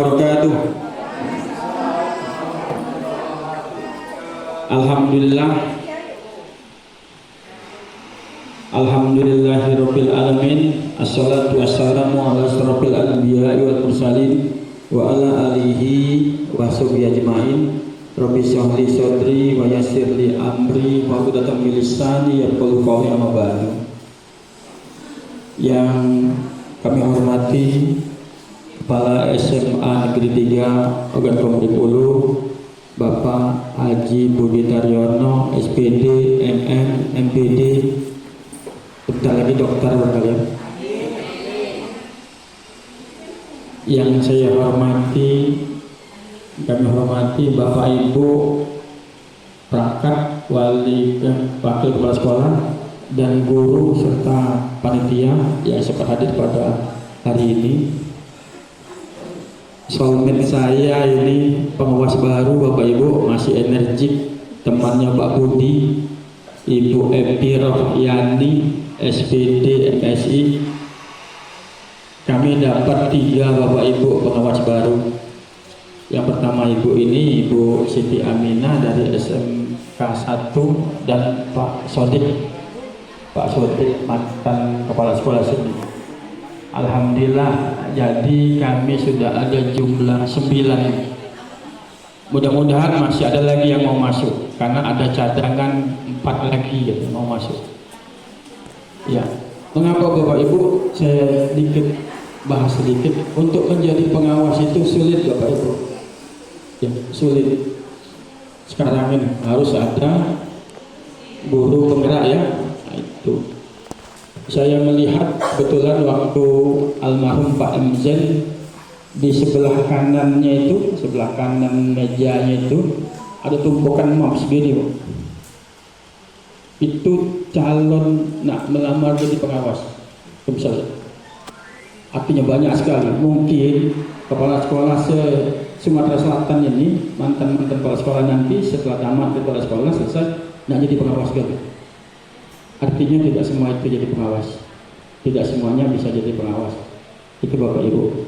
wabarakatuh. Alhamdulillah. Alhamdulillahirabbil alamin. Assalatu wassalamu ala asyrofil anbiya'i wal mursalin wa ala alihi wa sahbihi ajmain. Rabbi shrah li sadri wa yassir li amri wa uqdatam min lisani yafqahu qawli, amma ba'du. Yang kami hormati Kepala SMA Negeri 3 Ogan Komering Ulu, Bapak Haji Budi Taryono, SPD, MM, MPD, bentar lagi dokter kalian. Yang saya hormati, kami hormati Bapak Ibu perangkat, wakil kepala sekolah, dan guru serta panitia yang sempat hadir pada hari ini. Soulmate saya ini pengawas baru, Bapak Ibu masih energik, temannya Pak Budi, Ibu Epi Rohyani, SPD MSI. Kami dapat 3 Bapak Ibu pengawas baru. Yang pertama Ibu ini, Ibu Siti Aminah dari SMK 1, dan Pak Sodik mantan kepala sekolah sini. Alhamdulillah, jadi kami sudah ada jumlah 9. Mudah-mudahan masih ada lagi yang mau masuk, karena ada cadangan 4 lagi yang mau masuk. Ya, mengapa Bapak Ibu saya bahas sedikit, untuk menjadi pengawas itu sulit Bapak Ibu. Ya, sulit. Sekarang ini harus ada guru penggerak ya. Nah, itu. Saya melihat kebetulan waktu almarhum Pak Mzen di sebelah kanannya itu, sebelah kanan mejanya itu ada tumpukan map segini. Itu calon nak melamar jadi pengawas. Misalnya, artinya banyak sekali. Mungkin kepala sekolah Sumatera Selatan ini, mantan kepala sekolah nanti setelah tamat kepala sekolah selesai, nak jadi pengawas juga. Artinya tidak semua itu jadi pengawas, tidak semuanya bisa jadi pengawas. Itu Bapak Ibu.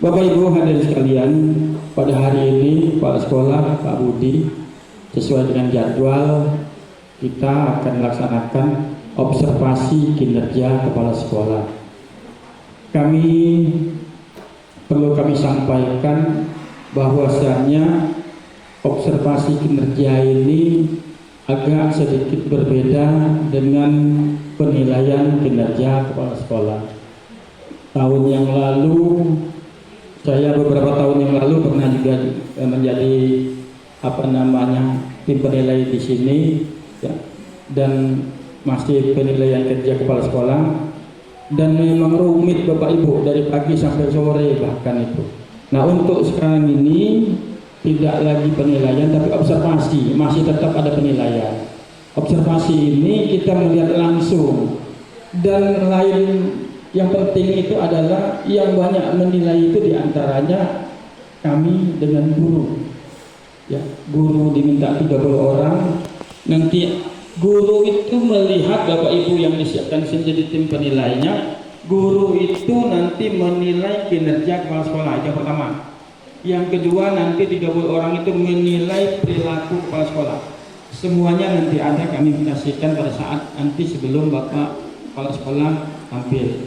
Bapak Ibu hadirin sekalian, pada hari ini Kepala Sekolah Pak Budi sesuai dengan jadwal kita akan melaksanakan observasi kinerja kepala sekolah. Perlu kami sampaikan bahwasannya observasi kinerja ini agak sedikit berbeda dengan penilaian kinerja kepala sekolah. Beberapa tahun yang lalu pernah juga menjadi tim penilai di sini ya, dan masih penilaian kerja kepala sekolah, dan memang rumit Bapak Ibu dari pagi sampai sore bahkan itu. Nah, untuk sekarang ini tidak lagi penilaian tapi observasi, masih tetap ada penilaian. Observasi ini kita melihat langsung, dan yang penting itu adalah yang banyak menilai itu diantaranya kami dengan guru. Ya, guru diminta 30 orang. Nanti guru itu melihat Bapak Ibu yang disiapkan menjadi tim penilainya. Guru itu nanti menilai kinerja kepala sekolah, yang pertama. Yang kedua, nanti 30 orang itu menilai perilaku kepala sekolah. Semuanya nanti ada kami kasihkan pada saat nanti sebelum Bapak kepala sekolah tampil.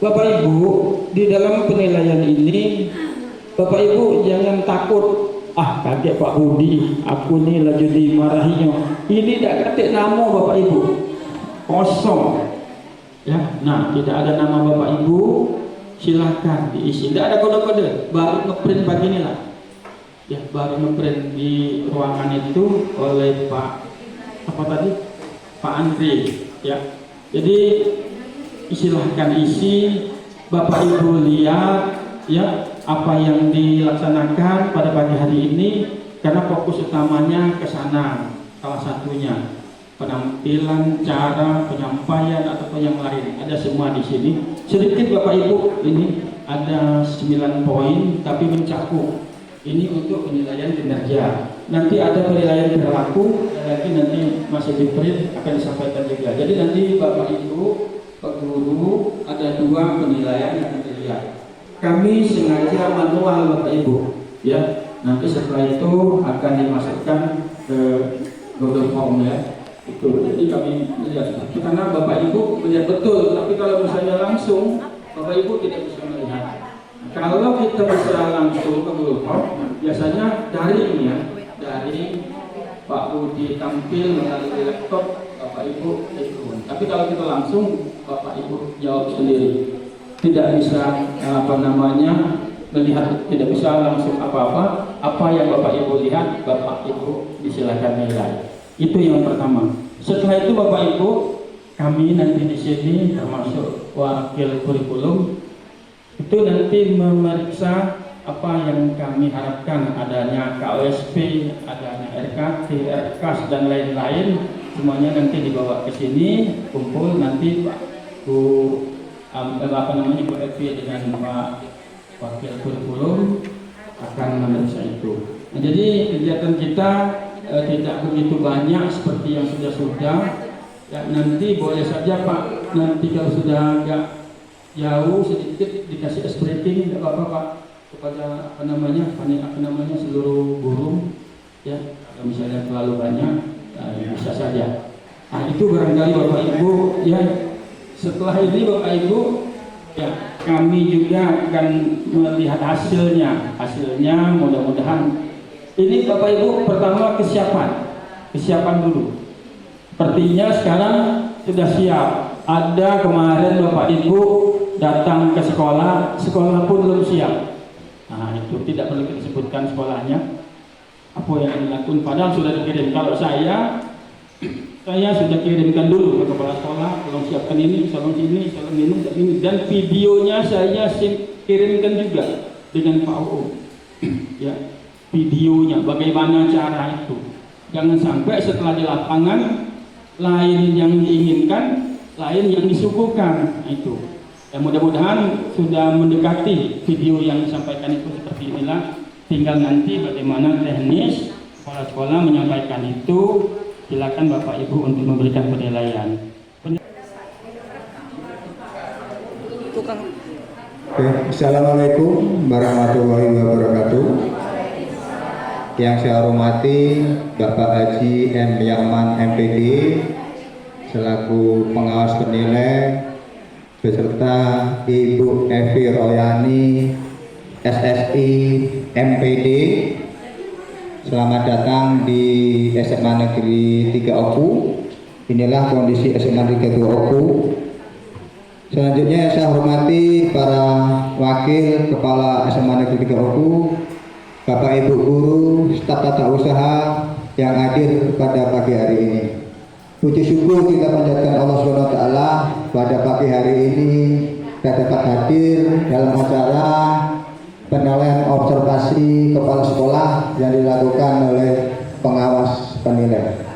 Bapak Ibu, di dalam penilaian ini Bapak Ibu jangan takut, kaget Pak Budi, aku ini lagi dimarahinya. Ini tidak ketik nama Bapak Ibu, kosong. Ya, nah tidak ada nama Bapak Ibu. Silahkan diisi, tidak ada kode-kode, baru ngeprint beginilah ya, baru ngeprint di ruangan itu oleh Pak Andri ya. Jadi silahkan isi, Bapak Ibu lihat ya apa yang dilaksanakan pada pagi hari ini, karena fokus utamanya ke sana. Salah satunya penampilan, cara penyampaian atau yang lain, ada semua di sini. Sedikit Bapak Ibu, ini ada 9 poin tapi mencakup. Ini untuk penilaian kinerja. Nanti ada penilaian perilaku, lagi nanti masih di print akan disampaikan juga. Jadi nanti Bapak Ibu, Pak Guru, ada 2 penilaian yang dilihat. kami sengaja manual Bapak Ibu, ya. Nanti setelah itu akan dimasukkan ke Google Form, ya. Itu jadi kami melihat karena Bapak Ibu melihat betul, tapi kalau misalnya langsung Bapak Ibu tidak bisa melihat. Kalau kita bisa langsung ke Google Form, biasanya daring, ya, daring Pak Budi tampil melalui laptop, Bapak Ibu ikut. Tapi kalau kita langsung, Bapak Ibu jawab sendiri, tidak bisa melihat, tidak bisa langsung apa-apa. Apa yang Bapak Ibu lihat, Bapak Ibu disilakan nilai. Itu yang pertama. Setelah itu Bapak Ibu, kami nanti di sini termasuk wakil kurikulum itu nanti memeriksa apa yang kami harapkan, adanya KOSP, adanya RKT, RKAS dan lain-lain, semuanya nanti dibawa ke sini, kumpul nanti Bu Bu Evi dengan Pak wakil kurikulum akan memeriksa itu. Nah, jadi kegiatan kita tidak begitu banyak seperti yang sudah-sudah. Ya, nanti boleh saja Pak, nanti kalau sudah agak jauh sedikit dikasih briefing, tidak apa-apa Pak, kepada seluruh guru, ya. Kalau misalnya terlalu banyak, bisa saja. Nah, itu barangkali Bapak Ibu, ya. Setelah ini Bapak Ibu, ya, kami juga akan melihat hasilnya. Hasilnya mudah-mudahan ini Bapak Ibu pertama kesiapan dulu. Sepertinya sekarang sudah siap. Ada kemarin Bapak Ibu datang ke sekolah pun belum siap. Nah, itu tidak perlu kita sebutkan sekolahnya, apa yang dilakukan, padahal sudah dikirim. Kalau saya sudah kirimkan dulu ke kepala sekolah, tolong siapkan ini, tolong ini, dan videonya saya kirimkan juga dengan Pak UU. Ya, videonya bagaimana cara itu. Jangan sampai setelah di lapangan lain yang diinginkan, lain yang disuguhkan. Itu. Ya, mudah-mudahan sudah mendekati video yang disampaikan itu seperti inilah. Tinggal nanti bagaimana teknis kepala sekolah menyampaikan itu. Silakan Bapak Ibu untuk memberikan penilaian. Oke, Assalamualaikum warahmatullahi wabarakatuh. Yang saya hormati Bapak Haji M. Yaman MPD selaku pengawas penilai, beserta Ibu Evi Royani SSI MPD. Selamat datang di SMA Negeri 3 Oku. Inilah kondisi SMA Negeri 3 Oku. Selanjutnya saya hormati para wakil kepala SMA Negeri 3 Oku, Bapak Ibu guru, staf tata usaha yang hadir pada pagi hari ini. Puji syukur kita panjatkan Allah SWT pada pagi hari ini kita dapat hadir dalam acara penilaian observasi kepala sekolah yang dilakukan oleh pengawas penilai.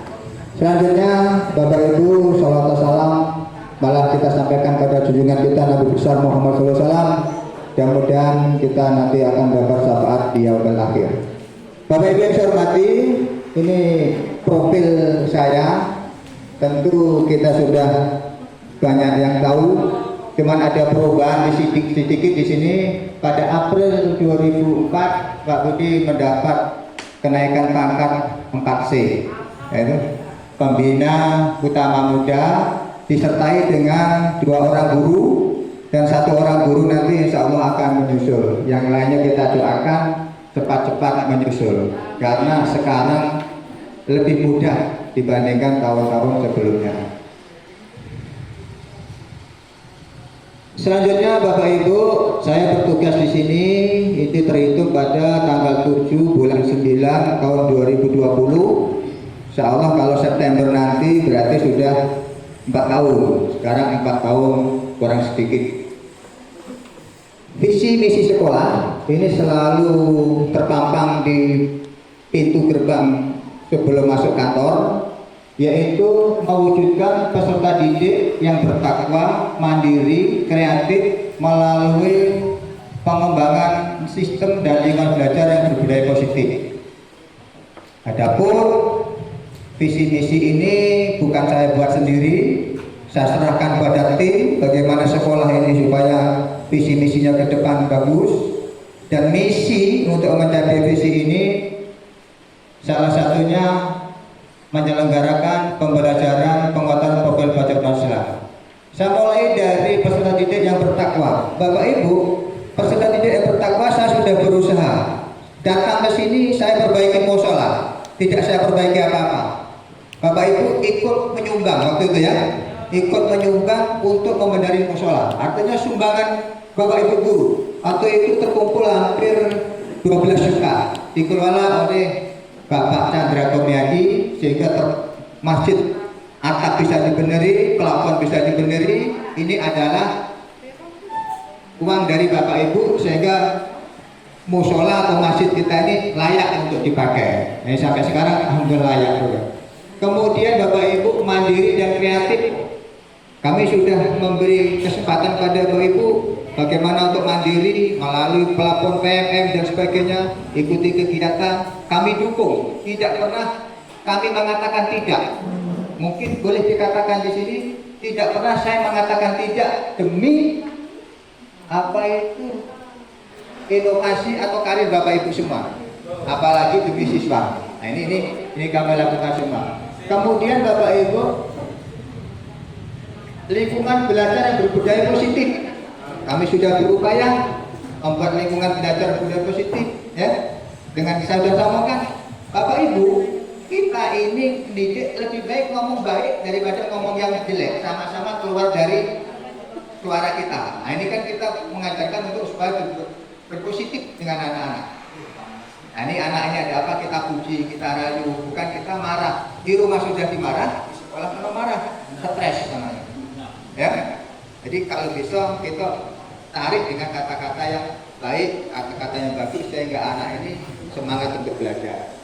Selanjutnya Bapak Ibu, salawat salam malah kita sampaikan pada junjungan kita Nabi besar Muhammad SAW. Mudah-mudahan kita nanti akan dapat syafaat di yaumil akhir. Bapak Ibu yang saya hormati, ini profil saya. Tentu kita sudah banyak yang tahu. Cuman ada perubahan sedikit di sini. Pada April 2004 Pak Budi mendapat kenaikan pangkat 4C, yaitu pembina utama muda, disertai dengan 2 orang guru dan 1 orang guru nanti insya Allah akan menyusul. Yang lainnya kita doakan cepat-cepat menyusul karena sekarang lebih mudah dibandingkan tahun-tahun sebelumnya. Selanjutnya Bapak Ibu, saya bertugas di sini itu terhitung pada tanggal 7 bulan 9 tahun 2020. Insya Allah kalau September nanti berarti sudah 4 tahun. Sekarang 4 tahun kurang sedikit. Visi misi sekolah ini selalu terpampang di pintu gerbang sebelum masuk kantor, yaitu mewujudkan peserta didik yang bertakwa, mandiri, kreatif melalui pengembangan sistem dan lingkungan belajar yang berbudaya positif. Adapun visi misi ini bukan saya buat sendiri, saya serahkan pada tim bagaimana sekolah ini supaya visi misinya ke depan bagus, dan misi untuk mencapai visi ini salah satunya menyelenggarakan pembelajaran penguatan profil pajak Islam. Saya mulai dari peserta didik yang bertakwa. Bapak Ibu, peserta didik yang bertakwa, saya sudah berusaha datang ke sini, saya perbaiki musola, tidak saya perbaiki apa-apa. Bapak Ibu ikut menyumbang waktu itu ya, ikut menyumbang untuk membenahi musola. Artinya sumbangan Bapak Ibu guru waktu itu terkumpul hampir 12 juta, dikelola oleh Bapak Chandra Komiadi, sehingga masjid atap bisa dibenerin, pelafon bisa dibenerin. Ini adalah uang dari Bapak Ibu, sehingga musola atau masjid kita ini layak untuk dipakai. Nah, sampai sekarang alhamdulillah layak juga. Kemudian Bapak Ibu mandiri dan kreatif, kami sudah memberi kesempatan pada Bapak Ibu bagaimana untuk mandiri melalui pelapor PMM dan sebagainya, ikuti kegiatan, kami dukung. Tidak pernah kami mengatakan tidak. Mungkin boleh dikatakan di sini, tidak pernah saya mengatakan tidak demi apa itu inovasi atau karir Bapak Ibu semua, apalagi demi siswa. Nah, ini kami lakukan semua. Kemudian Bapak Ibu, lingkungan belajar yang berbudaya positif, kami sudah berupaya membuat lingkungan belajar berbudaya positif, ya. Dengan saya sudah samakan, Bapak Ibu, kita ini didik lebih baik ngomong baik daripada ngomong yang jelek. Sama-sama keluar dari suara kita. Nah, ini kan kita mengajarkan untuk supaya berpositif dengan anak-anak. Nah, ini anak ini ada apa kita puji, kita rayu, bukan kita marah. Di rumah sudah dimarah, di sekolah kalau marah, stres namanya. Ya. Jadi kalau bisa kita tarik dengan kata-kata yang baik, kata-kata yang bagus, sehingga anak ini semangat untuk belajar.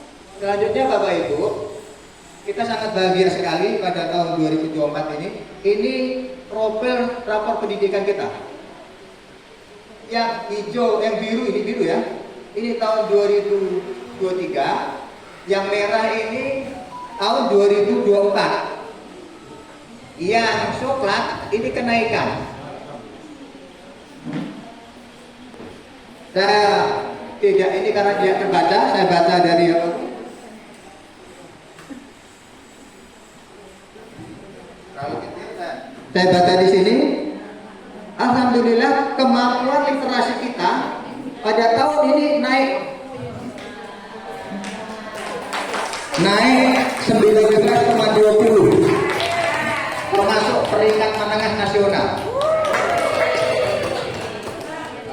Selanjutnya Bapak Ibu, kita sangat bahagia sekali pada tahun 2024 ini. Ini profil rapor pendidikan kita. Yang hijau, yang biru, ini biru ya. Ini tahun 2023. Yang merah ini tahun 2024. Yang coklat ini kenaikan. Saya tidak, ini karena dia terbaca, saya baca dari apa? Saya baca di sini. Alhamdulillah kemampuan literasi kita pada tahun ini naik 19,20, termasuk peringkat menengah nasional.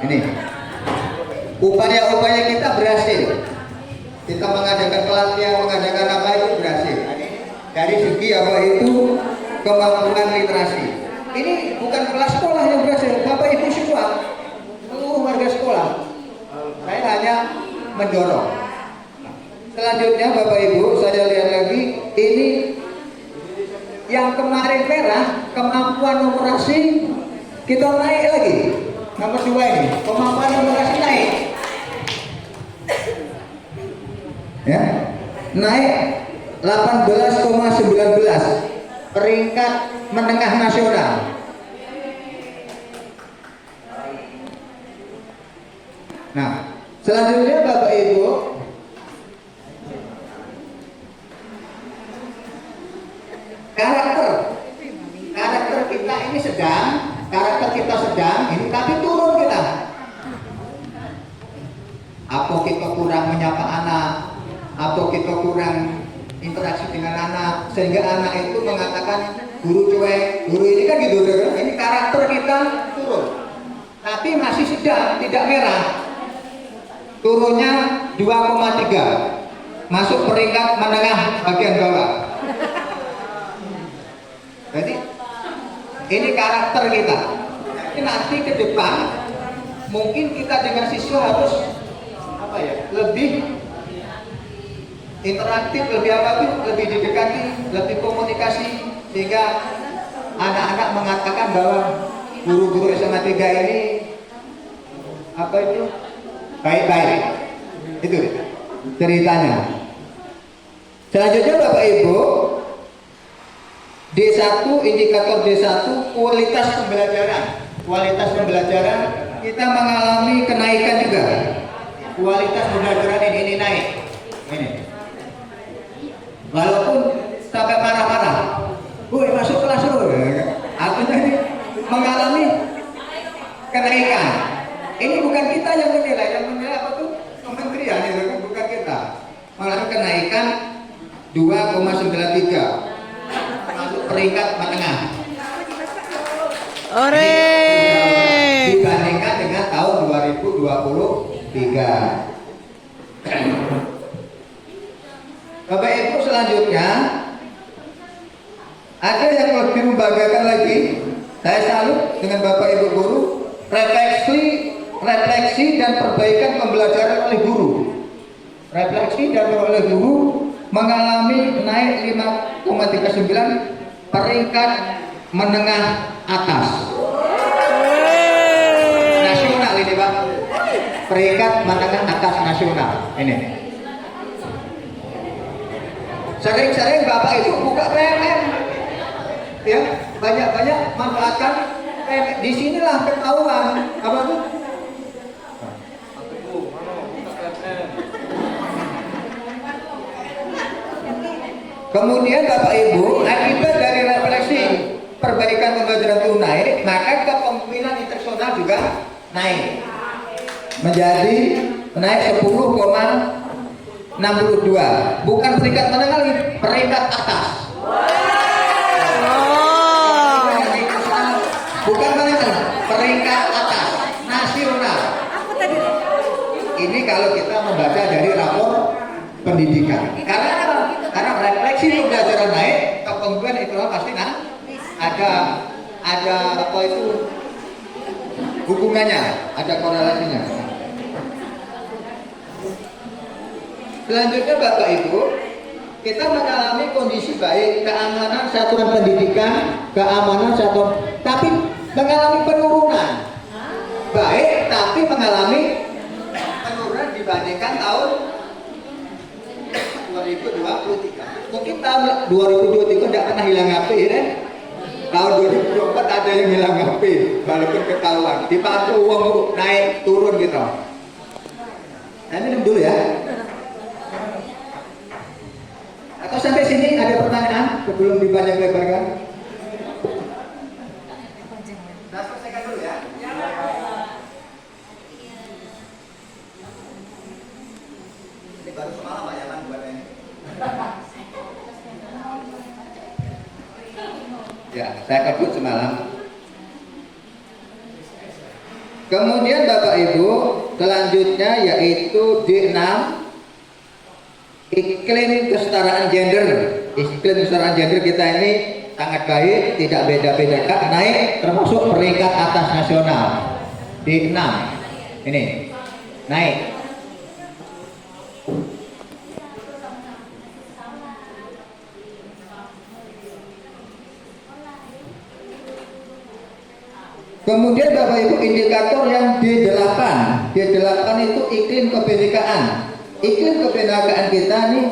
Ini upaya-upaya kita berhasil. Kita mengadakan pelatihan, mengadakan apa itu berhasil. Dari segi apa itu kemampuan literasi. Ini bukan kelas sekolah yang berhasil, Bapak Ibu semua, seluruh warga sekolah. Saya hanya mendorong. Selanjutnya Bapak Ibu, saya lihat lagi, ini yang kemarin merah, kemampuan numerasi kita naik lagi. Nomor 2 ini, kemampuan numerasi naik. Ya, naik 18,19, peringkat menengah nasional. Nah, selanjutnya Bapak Ibu, karakter kita ini sedang, ini tapi turun kita. Apa kita kurang menyapa anak, atau kita kurang interaksi dengan anak, sehingga anak itu mengatakan guru cuek, guru ini kan gitu. Ini karakter kita turun, tapi masih sedang, tidak merah. Turunnya 2,3, masuk peringkat menengah bagian bawah. Jadi ini karakter kita. Ini nanti ke depan mungkin kita dengan siswa harus apa ya, lebih interaktif, lebih apa tuh, lebih didekati, lebih komunikasi, sehingga anak-anak mengatakan bahwa guru-guru SMA 3 ini apa itu baik-baik. Itu ceritanya. Selanjutnya Bapak Ibu, D1, indikator D1 kualitas pembelajaran. Kualitas pembelajaran kita mengalami kenaikan juga. Kualitas pembelajaran ini naik. Ini. Walaupun sampai marah-marah, woi masuk kelas dulu. Artinya ini mengalami kenaikan. Ini bukan kita yang menilai apa tuh? Kementerian itu kan bukan kita. Mengalami kenaikan 2,93 masuk peringkat menengah. Ore. Dibandingkan dengan tahun 2023. Bapak Ibu, selanjutnya ada yang lebih membanggakan lagi. Saya salut dengan Bapak Ibu guru, refleksi dan perbaikan pembelajaran oleh guru. Refleksi dan oleh guru mengalami naik 5,39 peringkat menengah atas. Nasional ini Pak. Peringkat menengah atas nasional. Ini. Sering-sering Bapak Ibu buka PMM. Ya, banyak-banyak manfaatkan PMM. Di sinilah ketahuan apa tuh? Kemudian Bapak Ibu, akibat dari refleksi perbaikan pembelajaran itu naik, maka kepemimpinan instruksional juga naik. Menjadi naik 10,62. Bukan peringkat menengah lagi, peringkat atas. Bukan menengah, peringkat atas nasional. Ini kalau kita membaca dari rapor pendidikan. Karena refleksi pembelajaran naik, kepemimpinan itu pasti ada apa itu hubungannya, ada korelasinya. Selanjutnya Bapak Ibu, kita mengalami kondisi baik, keamanan satuan pendidikan, tapi mengalami penurunan. Baik, tapi mengalami penurunan dibandingkan tahun 2023. Mungkin tahun 2023 tidak pernah hilang HP ya. Tahun 2024 ada yang hilang HP, walaupun ketahuan. Dipantu uang naik turun gitu. Nah, ini dulu ya. Atau sampai sini ada pertanyaan sebelum dipanjang lebarkan? Nah, selesaikan dulu ya. Ini baru semalam Pak Yaman buatnya. Ya, saya kebut semalam. Kemudian Bapak Ibu, selanjutnya yaitu D6, iklim kesetaraan gender. Iklim kesetaraan gender kita ini sangat baik, tidak beda-beda, naik termasuk peringkat atas nasional. D6 ini naik. Kemudian Bapak Ibu, indikator yang D8. D8 itu iklim kebinekaan. Iklim kebinekaan kita nih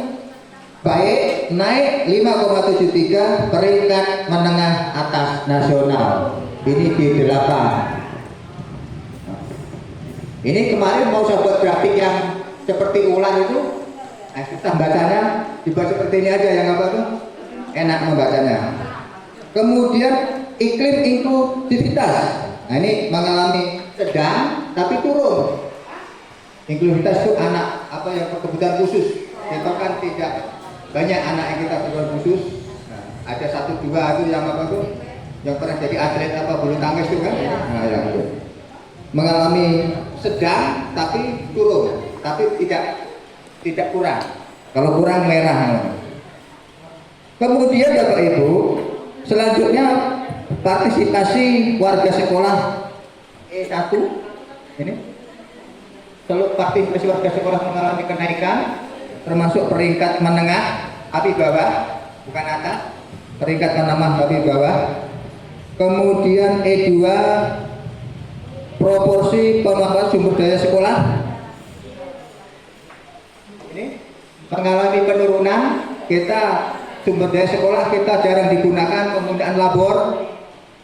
baik, naik 5,73 peringkat menengah atas nasional. Ini D8. Ini kemarin mau saya buat grafik yang seperti ular itu. Nah, kita bacanya dibaca seperti ini aja, yang apa tuh? Enak membacanya. Kemudian iklim inklusivitas. Nah, ini mengalami sedang tapi turun. Inklusivitas itu anak apa yang berkebutuhan khusus. Itu kan tidak banyak anak yang kita berkebutuhan khusus. Nah, ada 1-2 itu yang apa tuh? Yang pernah jadi atlet apa bulu tangkis itu kan? Nah, yang itu mengalami sedang tapi turun, tapi tidak kurang. Kalau kurang merah. Kemudian Bapak Ibu, selanjutnya partisipasi warga sekolah E1 ini. Kalau partisipasi warga sekolah mengalami kenaikan, termasuk peringkat menengah tapi bawah, bukan atas, peringkat menengah tapi bawah. Kemudian E2, proporsi pemanfaatan sumber daya sekolah ini mengalami penurunan. Kita sumber daya sekolah kita jarang digunakan, penggunaan labor,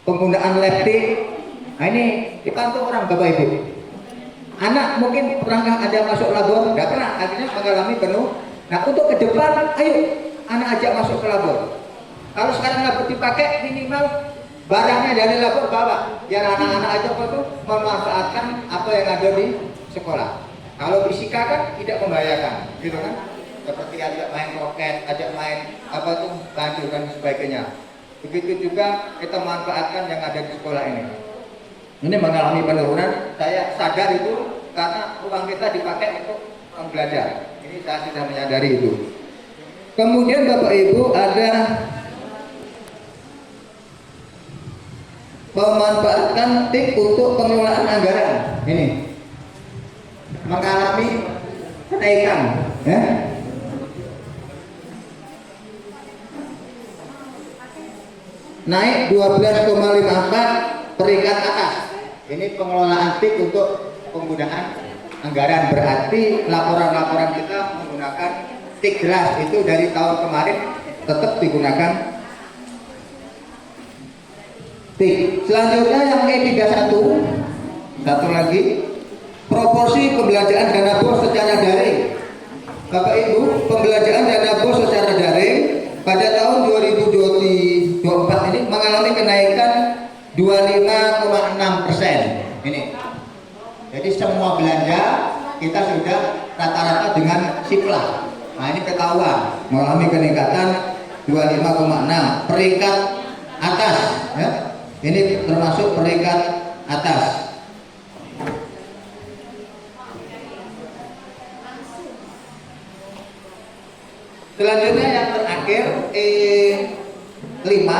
penggunaan laptik Nah ini dipantau orang Bapak Ibu. Anak mungkin pernah ada masuk labor, nggak pernah, akhirnya mengalami penuh. Nah untuk ke depan, ayo anak ajak masuk ke labor. Kalau sekarang labor dipakai, minimal barangnya dari labor bawa, biar anak-anak aja memanfaatkan apa yang ada di sekolah. Kalau fisika kan tidak membahayakan, gitu kan? Seperti ajak main roket, ajak main apa tuh banjir dan sebagainya. Begitu juga kita manfaatkan yang ada di sekolah ini. Ini mengalami penurunan, saya sadar itu karena uang kita dipakai untuk belajar. Ini saya sudah menyadari itu. Kemudian Bapak Ibu ada memanfaatkan TIK untuk pengelolaan anggaran. Ini mengalami kenaikan, ya. Naik 12,54 peringkat atas. Ini pengelolaan TIK untuk penggunaan anggaran, berarti laporan-laporan kita menggunakan TIK jelas. Itu dari tahun kemarin tetap digunakan TIK. Selanjutnya yang E31, satu lagi, proporsi pembelanjaan dana bos secara daring. Bapak Ibu, pembelanjaan dana bos secara daring pada tahun 2024 ini mengalami kenaikan 25,6%. Ini. Jadi semua belanja kita sudah rata-rata dengan siplah. Nah ini ketahuan mengalami peningkatan 25,6 peringkat atas, ya. Ini termasuk peringkat atas. Selanjutnya yang terakhir E5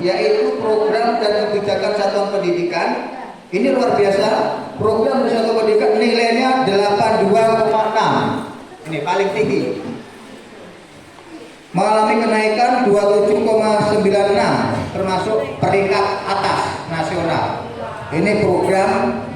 yaitu program dan kebijakan satuan pendidikan. Ini luar biasa, program dan satuan pendidikan nilainya 82,6. Ini paling tinggi. Mengalami kenaikan 27,96 termasuk peringkat atas nasional. Ini program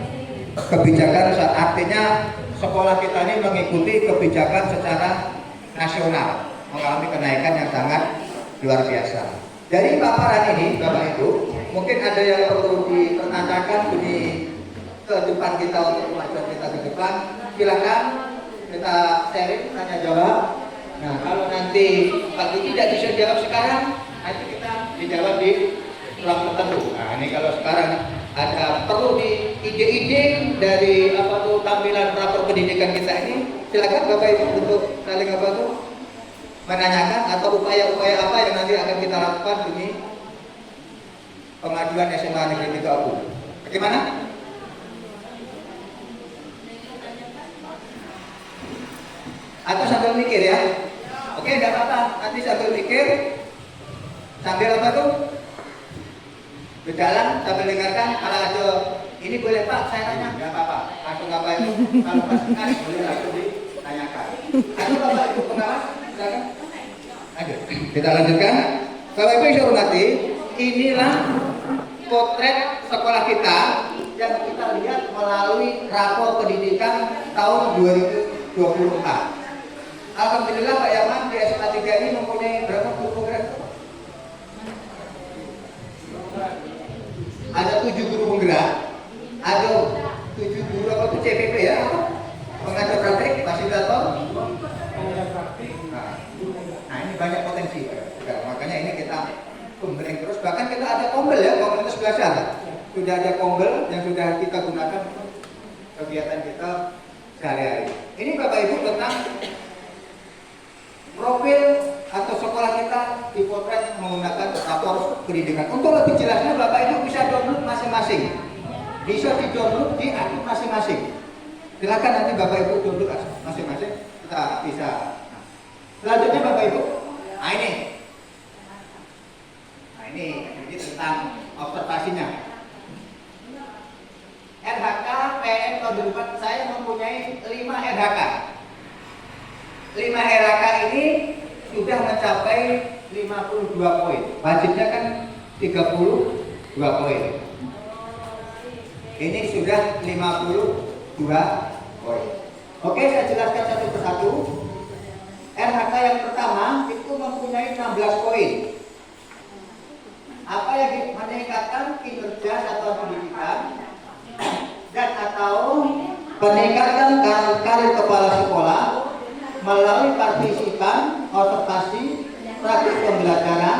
kebijakan, artinya sekolah kita ini mengikuti kebijakan secara nasional, mengalami kenaikan yang sangat luar biasa. Dari paparan ini Bapak Ibu, mungkin ada yang perlu dipertanyakan di ke depan kita untuk kemajuan kita ke depan. Silakan kita sharing, tanya jawab. Nah kalau nanti pagi tidak bisa jawab sekarang, nanti kita dijawab di ruang tertentu. Nah ini kalau sekarang ada perlu di ide-ide dari apa tuh tampilan rapor pendidikan kita ini, silakan Bapak Ibu untuk saling apa tuh menanyakan atau upaya-upaya apa yang nanti akan kita lakukan demi kemajuan SMA Negeri 3 Oku. Bagaimana? Atau sambil mikir ya? Oke, tidak apa-apa. Nanti sambil mikir, sambil apa tuh? Berjalan sambil dengarkan. Kalau ada ini boleh Pak, saya tanya. Tidak apa-apa. Langsung apa itu? Kalau pas boleh langsung ditanyakan. Atau Bapak Ibu pengawas, silakan. Ayo, kita lanjutkan. Bapak Ibu yang hormati, inilah potret sekolah kita yang kita lihat melalui rapor pendidikan tahun 2024. Alhamdulillah Pak Yaman di SMA 3 ini mempunyai berapa guru penggerak? Ada 7 guru penggerak, ada 7 guru apa itu CPP ya? Pengajar praktik, fasilitator. Nah ini banyak potensi, makanya ini kita kumpulin terus. Bahkan kita ada kombel ya, komunitas belajar. Sudah ada kombel yang sudah kita gunakan kegiatan kita sehari-hari. Ini Bapak Ibu tentang profil atau sekolah kita dipotret menggunakan rapor pendidikan. Untuk lebih jelasnya Bapak Ibu bisa download masing-masing. Bisa di-download di akun masing-masing. Silakan nanti Bapak Ibu download masing-masing, kita bisa. Selanjutnya Bapak Ibu, nah ini tentang observasinya. RHK PN tahun 2004 saya mempunyai 5 RHK. 5 RHK ini sudah mencapai 52 poin. Wajibnya kan 32 poin. Ini sudah 52 poin. Oke, saya jelaskan satu persatu. RHK yang pertama itu mempunyai 16 poin. Apa yang meningkatkan kinerja satuan pendidikan Peningkatan karir kepala sekolah melalui partisipan, observasi, praktik pembelajaran,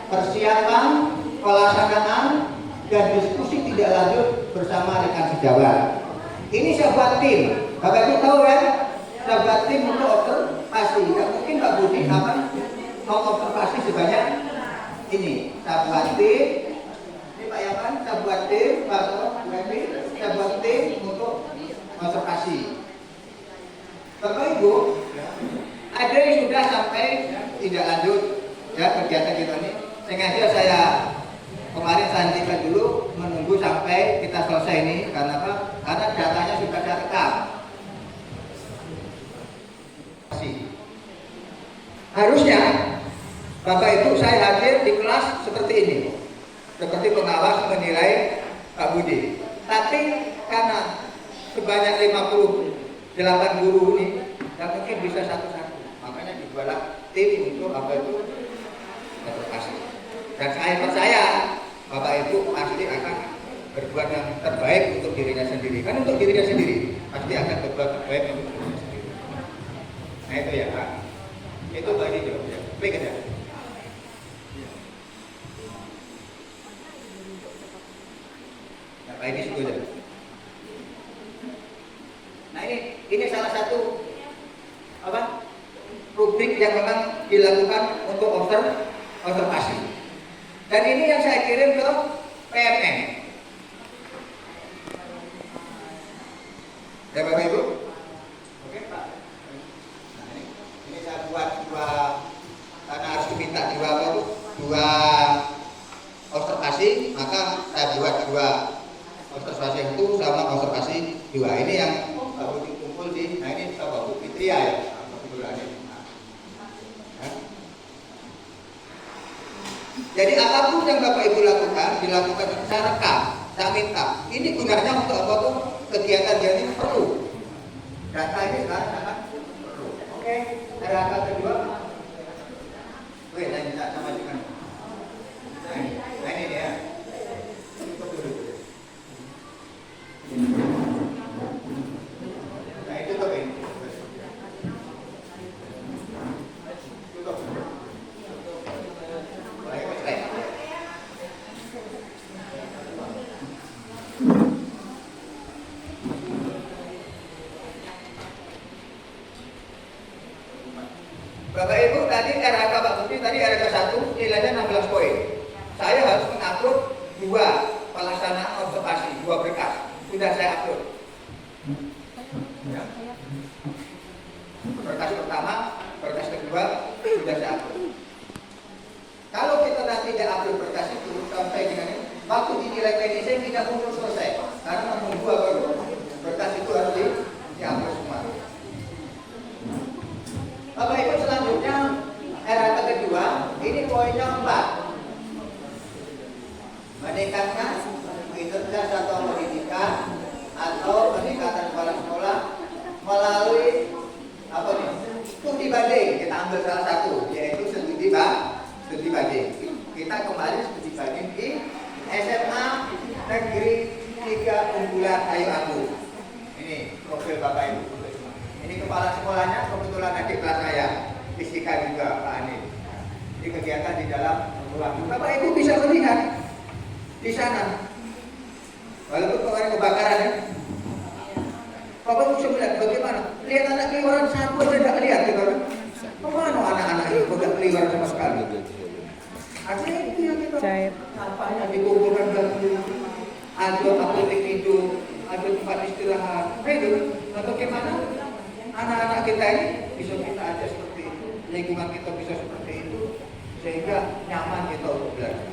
persiapan, pelaksanaan, dan diskusi tidak lanjut bersama rekan sejawat. Ini saya buat tim. Bapak Ibu tahu kan? Saya buat tim untuk observasi. Tidak mungkin Pak Budi mau observasi sebanyak ini. Saya buat tim. Ini Pak Yaman, saya buat tim. Pak Wemi, saya buat tim untuk observasi. Bapak Ibu, ada yang sudah sampai tidak lanjut ya kegiatan kita ini. Sengaja saya kemarin saya hentikan dulu menunggu sampai kita selesai ini karena apa? Karena datanya sudah saya rekam. Harusnya Bapak Ibu saya hadir di kelas seperti ini, seperti pengawas menilai Pak Budi. Tapi karena sebanyak 58 guru ini, tidak mungkin bisa satu-satu. Makanya dibuatlah tim untuk apa itu observasi. Dan saya percaya Bapak Ibu pasti akan berbuat yang terbaik untuk dirinya sendiri. Kan untuk dirinya sendiri pasti akan berbuat terbaik untuk dirinya sendiri. Nah itu ya Pak. Itu Pak Dijo. Baik aja. Nah, Pak ini sudah. Nah ini salah satu apa rubrik yang memang dilakukan untuk observasi. Dan ini yang saya kirim ke PMN. Ya Bapak Ibu. Oke Pak. Nah ini saya buat dua karena harus diminta dua observasi, maka saya buat dua observasi itu sama observasi dua. Ini yang baru dikumpul di. Nah ini Bapak Bu Fitria ya. Jadi apapun yang Bapak Ibu lakukan, dilakukan secara rekam, saya minta. Ini gunanya untuk apa tuh? Kegiatan ini perlu. Data ini sangat perlu. Oke, data kedua. Oke, saya minta sama dengan. Nah ini ya. Nah itu tuh ini. Bapak Ibu tadi RHK Pak Budi tadi RHK 1 nilainya 16 poin. Saya harus mengupload 2 pelaksanaan observasi, 2 berkas. Sudah saya upload. Ya. Berkas pertama, berkas kedua sudah saya upload. Kalau kita nanti tidak upload berkas itu sampai dengan ini, waktu dinilai finishing tidak mungkin selesai. Karena menunggu apa itu? Berkas itu harus di-upload semua. Bapak Ibu selanjutnya RHK kedua, ini poinnya 4. Meningkatkan kinerja atau pendidikan atau peningkatan kepala sekolah melalui apa nih? Studi banding. Kita ambil salah satu, yaitu studi banding. Kita kembali studi banding di SMA Negeri 3 Unggulan Ayu Agung. Ini profil Bapak Ibu. Ini kepala sekolahnya kebetulan adik kelas saya, fisika juga Pak Anil. Ini kegiatan di dalam ruang. Bapak Ibu bisa melihat di sana. Walaupun kemarin kebakaran ya. Bapak Ibu bisa melihat bagaimana. Lihat anak keliwaran satu aja tidak lihat, gitu kan? Kemana anak-anak ini tidak keliwaran sama sekali? Artinya itu yang kita. Sampahnya dikumpulkan lagi. Ada apotek hidup, ada tempat istirahat. Itu. Nah bagaimana? Anak-anak kita ini bisa kita aja seperti itu, lingkungan kita bisa seperti itu, sehingga nyaman kita untuk belajar.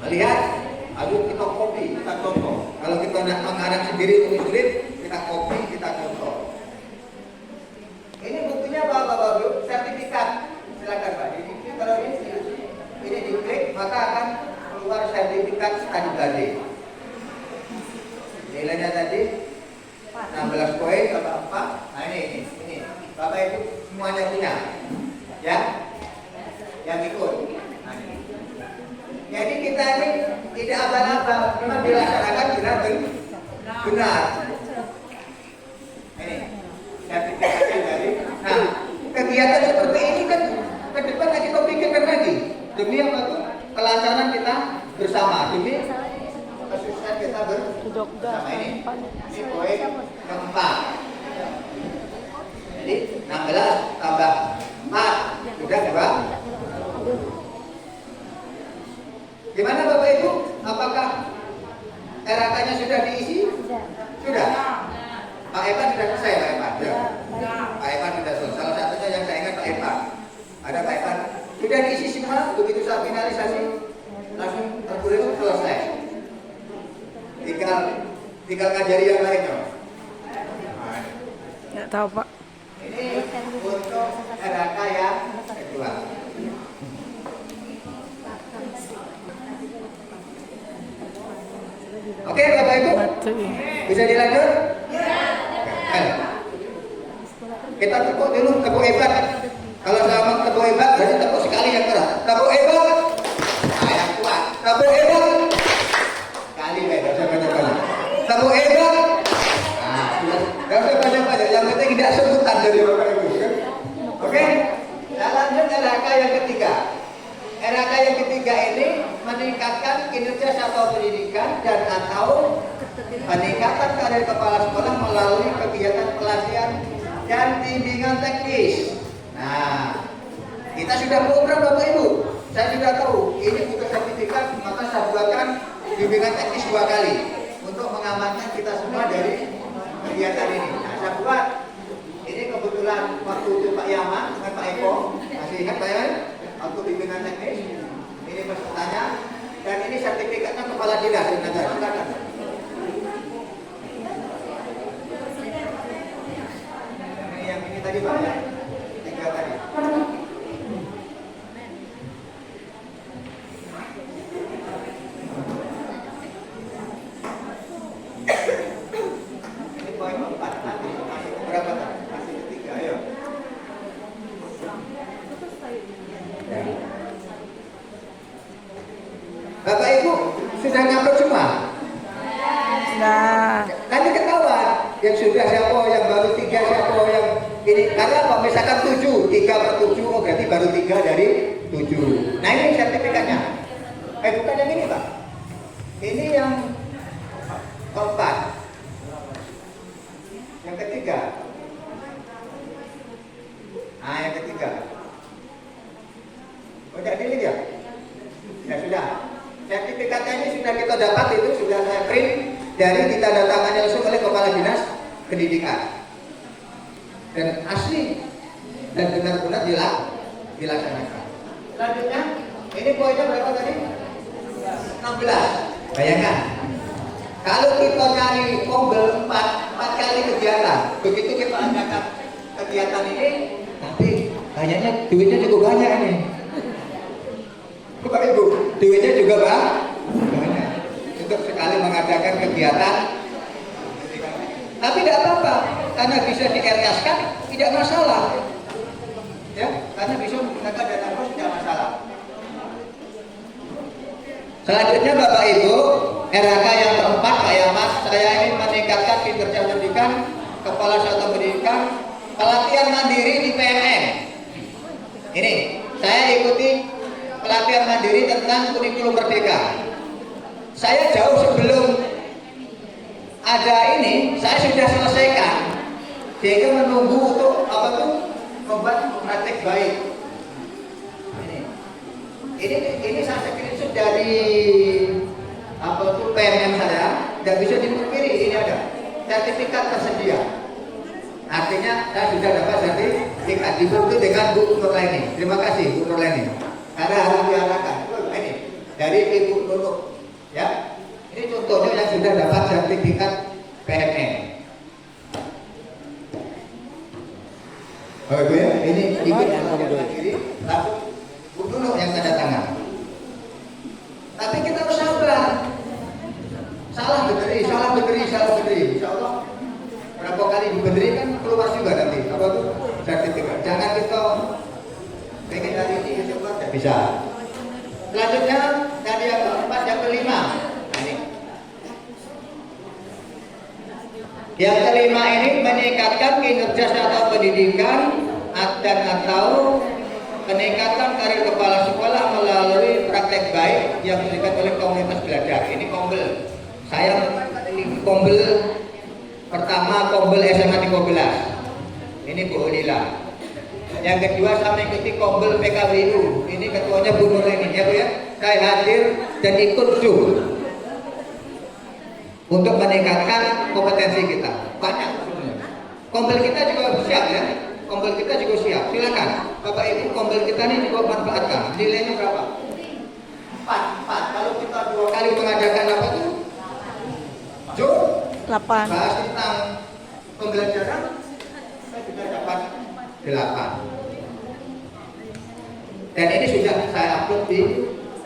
Melihat, lalu kita copy, kita contoh. Kalau kita nak mengarang sendiri untuk sulit, kita copy, kita contoh. Ini buktinya Bapak Ibu, sertifikat. Silakan Pak. Ini kalau ini diklik, maka akan keluar sertifikat studi banding. Nilainya tadi 16 poin Bapak. Nah ini Bapak Ibu semuanya punya ya yang ikut. Nah, jadi kita ini tidak abal-abal, memang dilaksanakan benar Benar. Ini sertifikatnya dari. Nah, kegiatan seperti ini kan ke depan kita pikirkan lagi demi apa tuh? Kelancaran kita bersama, demi kesuksesan kita bersama ini. Ini poin keempat. Jadi 16 tambah 4 sudah berapa? Gimana Bapak Ibu? Apakah RAK-nya sudah diisi? Sudah. Pak Evan sudah selesai, Pak Evan. Ya. Pak Evan sudah selesai. Salah satunya yang saya ingat Pak Evan. Ada Pak Evan. Sudah diisi semua. Begitu saat finalisasi langsung tertulis selesai. Tinggal ngajari yang lainnya. Nggak tahu Pak. Ini untuk RAK yang kedua. Oke Bapak Ibu, bisa dilanjut? Ayo. Kita tepuk dulu, tepuk hebat. Kalau sama tepuk hebat, berarti tepuk sekali yang keras. Tepuk hebat, yang kuat. Tepuk hebat, kali baik, gak usah banyak-banyak. Tepuk hebat, gak usah banyak-banyak. Yang penting tidak sebutan dari Bapak Ibu. Oke, kita lanjut RAK yang ketiga. RAK yang ketiga ini meningkatkan kinerja satuan pendidikan dan atau peningkatan karir kepala sekolah melalui kegiatan pelatihan dan bimbingan teknis. Nah, kita sudah program Bapak Ibu. Saya sudah tahu ini butuh sertifikat, maka saya buatkan bimbingan teknis 2 kali untuk mengamankan kita semua dari kegiatan ini. Nah, saya buat ini kebetulan waktu itu Pak Yaman dengan Pak Eko, masih ingat Pak Yaman? Untuk bimbingan teknis, ini pesertanya, dan ini sertifikatnya kepala dinas. Silakan. Ini yang ini tadi Pak ya, 3 tadi. Ini poin 4, nanti masih berapa tadi? Masih ketiga, ayo. Bapak Ibu sudah nyampe semua? Nah, Nanti ketahuan yang sudah siapa, yang baru 3 siapa, yang ini. Karena apa? Misalkan 7, 3/7, oh berarti baru 3 dari 7. Nah ini sertifikatnya. Bukan yang ini Pak. Ini yang keempat. Yang ketiga. Nah yang ketiga. Udah dilihat ya? Ya sudah. Sertifikatnya ini sudah kita dapat, itu sudah saya print dari ditandatangani langsung oleh Kepala Dinas Pendidikan. Dan asli dan benar-benar dilaksanakan. Selanjutnya, ini poinnya berapa tadi? 16. Bayangkan. Kalau kita nyari pombel 4 kali kegiatan, begitu kita adakan kegiatan ini, nanti banyaknya duitnya cukup banyak nih. Bapak Ibu, duitnya juga banyak untuk sekali mengadakan kegiatan. Tapi tidak apa-apa, karena bisa di-RS-kan tidak masalah. Ya, karena bisa menggunakan dana bos tidak masalah. Selanjutnya Bapak Ibu, RAK yang keempat, Pak Yaman, saya ingin meningkatkan kinerja pendidikan, kepala satuan pendidikan, pelatihan mandiri di PMN. Ini, saya ikuti pelatihan mandiri tentang kurikulum merdeka. Saya jauh sebelum ada ini, saya sudah selesaikan. Sehingga menunggu untuk apa tuh membuat praktek baik. Ini saya screenshot dari apa tuh PMM saya, dan bisa dipungkiri ini ada sertifikat tersedia. Artinya saya sudah dapat sertifikat dibantu dengan Bu Nurlaini. Terima kasih Bu Nurlaini. Karena harus diarahkan. Ini dari Ibu Nurul, ya. Ini contohnya yang sudah dapat sertifikat PMM. Oh itu ya, ini ikut mandiri, langsung Bu Nurul yang tanda tangan. Tapi kita harus sabar. Salah bederi. Insya Allah berapa kali dibederi kan keluar juga nanti apa tuh sertifikat. Jangan kita pengen dari ini coba tidak bisa. Selanjutnya dari yang keempat, yang kelima. Nah, ini Yang kelima ini meningkatkan kinerja satuan pendidikan dan atau peningkatan karir kepala sekolah melalui praktek baik yang diberikan oleh komunitas belajar. Ini kombel. Saya kombel pertama, kombel SMA 13. Ini Bu Lila. Yang kedua saya mengikuti kombel PKWU. Ini ketuanya Bu Nurleni ya Bu ya. Saya hadir dan ikut Zoom untuk meningkatkan kompetensi kita. Banyak sebenarnya. Kombel kita juga siap ya. Kombel kita juga siap. Silakan Bapak Ibu, kombel kita ini juga manfaatkan. Nilainya berapa? 4. Kalau kita 2 kali mengadakan apa tuh? Zoom 8. bahas tentang pembelajaran, saya juga dapat 8. Dan ini sudah saya upload di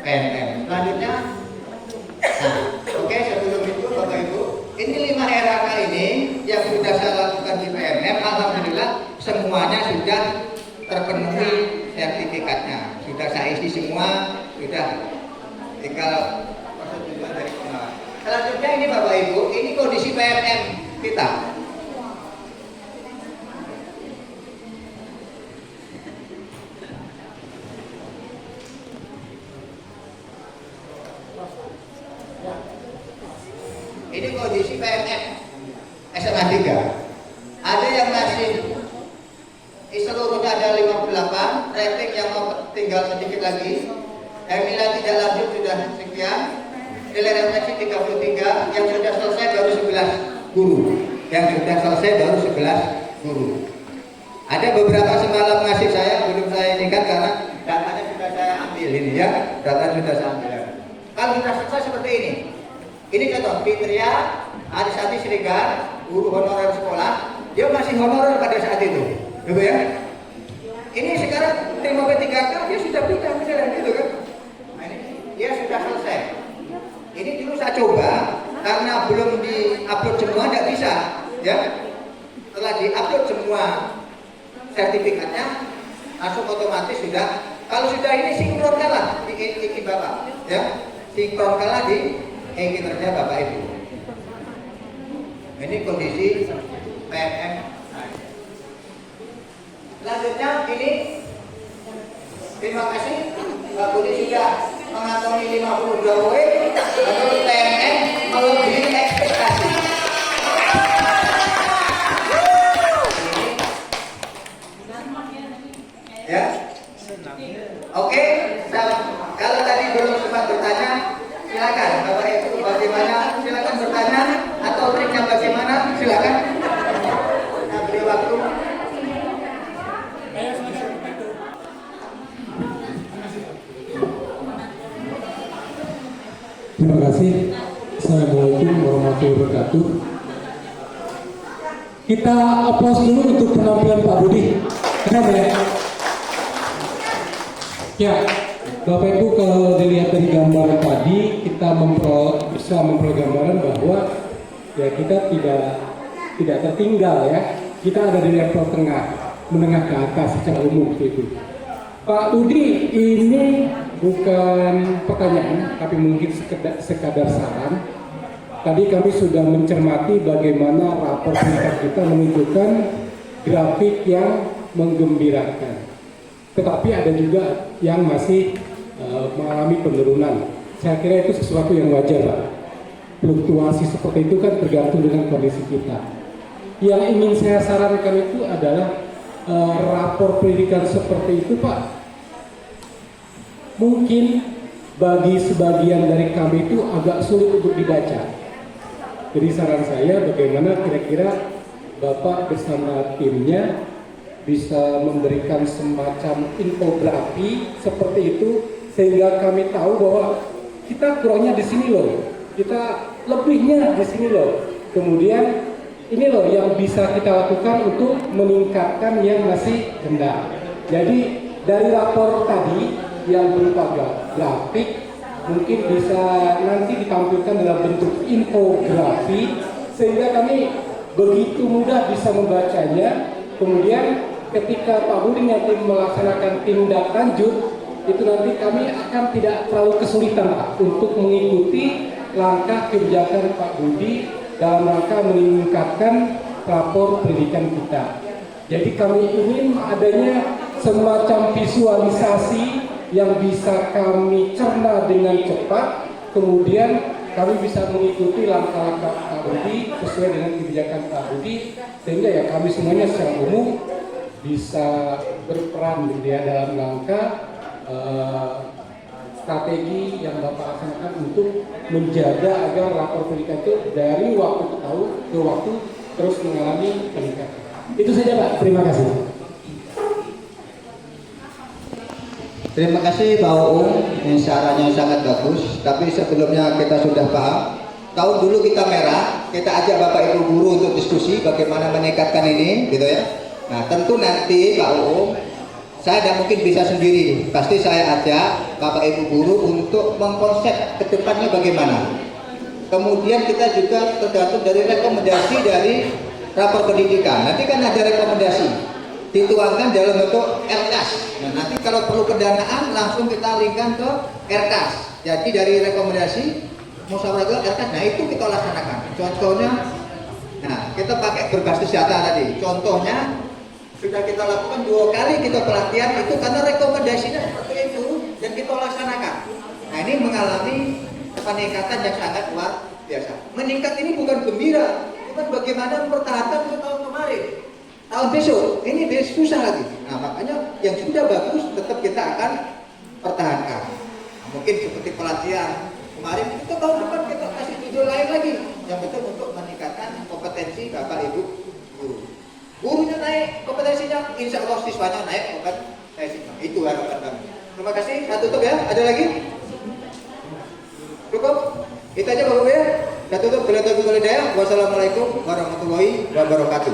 PNM. Selanjutnya, oke, sebelum itu Bapak Ibu, ini 5 RHK ini yang sudah saya lakukan di PNM. Alhamdulillah semuanya sudah terpenuhi sertifikatnya. Sudah saya isi semua, sudah tinggal persetujuan dari pengawas. Selanjutnya ini Bapak Ibu, ini kondisi PNM kita. Ini kondisi PNM SMA 3. Ada yang masih seluruhnya ada 58, rating yang mau tinggal sedikit lagi. Yang nilai tidak lanjut sudah sekian. Nilai refleksi 33, yang sudah selesai baru 11 guru. Yang sudah selesai baru 11 guru. Ada beberapa semalam ngasih saya, belum saya ini kan karena datanya sudah saya ambil ini ya. Data sudah saya ambil. Kalau sudah selesai seperti ini. Ini contoh Fitria Adisati Srigar, guru honorer sekolah, dia masih honorer pada saat itu, gitu ya. Ini sekarang terima P3K, dia sudah pindah misalnya gitu kan. Nah, ini dia sudah selesai. Ini dulu saya coba karena belum di-upload semua, tidak bisa, ya. Setelah di-upload semua sertifikatnya, langsung otomatis sudah. Kalau sudah ini sinkronkanlah di Bapak, ya. Sinkronkanlah di kinerja Bapak Ibu. Ini kondisi PNM. Selanjutnya ini terima kasih Mbak Budi sudah mengantongi 52 poin. Lalu PNM melebihi ekspektasi. Ya. Oke, kalau tadi belum sempat bertanya, silakan Bapak Ibu bagaimana, silakan bertanya atau triknya bagaimana, silakan. Nah, beri waktu. Terima kasih. Assalamualaikum warahmatullahi wabarakatuh. Kita aplaus dulu untuk penampilan Pak Budi. Keren ya? Ya, Bapak Ibu kalau dilihat dari gambaran tadi, kita bisa memperoleh gambaran bahwa ya kita tidak tertinggal ya. Kita ada di level tengah, menengah ke atas secara umum itu. Pak Budi, ini bukan pertanyaan, tapi mungkin sekadar saran. Tadi kami sudah mencermati bagaimana rapor peringkat kita menunjukkan grafik yang menggembirakan. Tetapi ada juga yang masih mengalami penurunan. Saya kira itu sesuatu yang wajar, Pak. Fluktuasi seperti itu kan tergantung dengan kondisi kita. Yang ingin saya sarankan itu adalah rapor pendidikan seperti itu, Pak. Mungkin bagi sebagian dari kami itu agak sulit untuk dibaca. Jadi saran saya bagaimana kira-kira Bapak bersama timnya bisa memberikan semacam infografi seperti itu sehingga kami tahu bahwa kita kurangnya di sini loh, kita lebihnya di sini loh. Kemudian ini loh yang bisa kita lakukan untuk meningkatkan yang masih rendah. Jadi dari rapor tadi yang berupa grafik mungkin bisa nanti ditampilkan dalam bentuk infografi sehingga kami begitu mudah bisa membacanya. Kemudian ketika Pak Budi nanti melaksanakan tindak lanjut, itu nanti kami akan tidak terlalu kesulitan Pak untuk mengikuti langkah kebijakan Pak Budi dalam rangka meningkatkan rapor pendidikan kita. Jadi kami ingin adanya semacam visualisasi yang bisa kami cerna dengan cepat, kemudian kami bisa mengikuti langkah-langkah Pak Budi sesuai dengan kebijakan Pak Budi, sehingga ya kami semuanya secara umum bisa berperan gitu ya dalam rangka strategi yang Bapak laksanakan untuk menjaga agar rapor pendidikan itu dari waktu ke tahun ke waktu terus mengalami peningkatan. Itu saja Pak, terima kasih. Terima kasih Pak Uung, ini sarannya sangat bagus. Tapi sebelumnya kita sudah paham, tahun dulu kita merah, kita ajak Bapak Ibu guru untuk diskusi bagaimana meningkatkan ini, gitu ya. Nah tentu nanti Pak Uung, saya tidak mungkin bisa sendiri. Pasti saya ajak Bapak Ibu guru untuk mengkonsep ke depannya bagaimana. Kemudian kita juga tergantung dari rekomendasi dari rapor pendidikan. Nanti kan ada rekomendasi dituangkan dalam bentuk RKAS. Nah, nanti kalau perlu pendanaan langsung kita linkkan ke RKAS. Jadi dari rekomendasi musyawarah RKAS, nah itu kita laksanakan. Contohnya, nah kita pakai berbasis data tadi. Contohnya sudah kita lakukan 2 kali kita pelatihan itu karena rekomendasinya seperti itu dan kita laksanakan. Nah ini mengalami peningkatan yang sangat luar biasa. Meningkat ini bukan gembira, bukan bagaimana mempertahankan untuk tahun kemarin. Tahun besok ini susah lagi. Nah makanya yang sudah bagus tetap kita akan pertahankan. Nah, mungkin seperti pelatihan kemarin, itu tahun depan kita kasih judul lain lagi yang betul untuk meningkatkan kompetensi Bapak Ibu guru. Gurunya naik kompetensinya, insya Allah siswanya naik kompetensinya. Itu harapan kami. Terima kasih. Saya tutup ya. Ada lagi? Cukup? Itu aja Bapak Ibu ya. Saya tutup. Wassalamualaikum warahmatullahi wabarakatuh.